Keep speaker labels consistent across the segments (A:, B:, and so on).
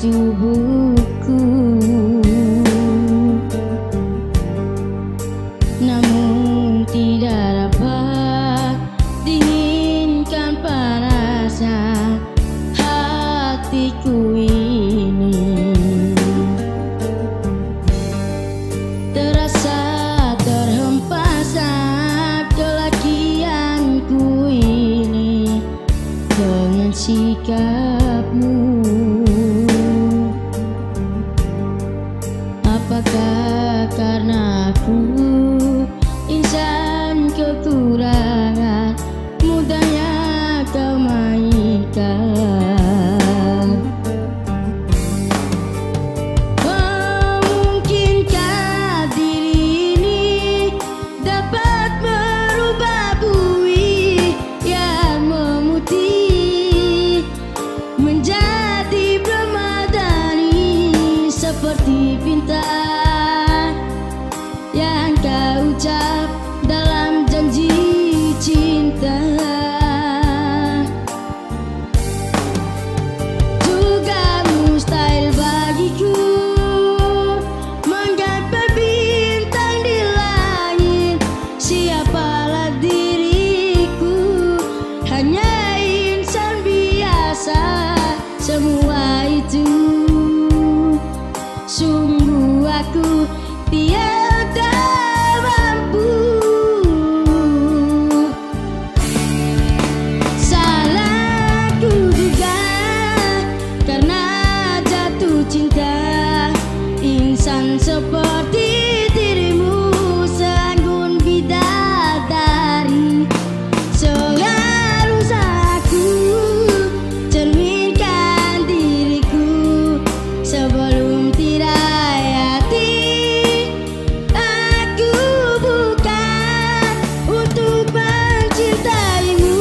A: tubuhku, namun tidak dapat dinginkan panasnya hatiku ini. Terasa terhempasnya kelakianku ini dengan sikapmu. Apakah karena aku insan kekurangan, mudahnya kau mainkan? Oh, mungkinkah diri ini dapat merubah bui yang memutih menjadi Ramadhani, seperti bintang yang kau ucap dalam janji cinta. Juga mustahil bagiku menggapai bintang di langit. Siapalah diriku, hanya insan biasa. Semua itu sungguh aku tiada mampu. Salahku juga karena jatuh cinta. Insan seperti dirimu, seanggun bidadari, seharusnya aku cerminkan diriku sebelum tirai hati. Aku bukan untuk mencintaimu.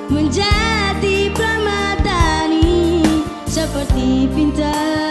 A: Menjadi Ramadhani, seperti bintang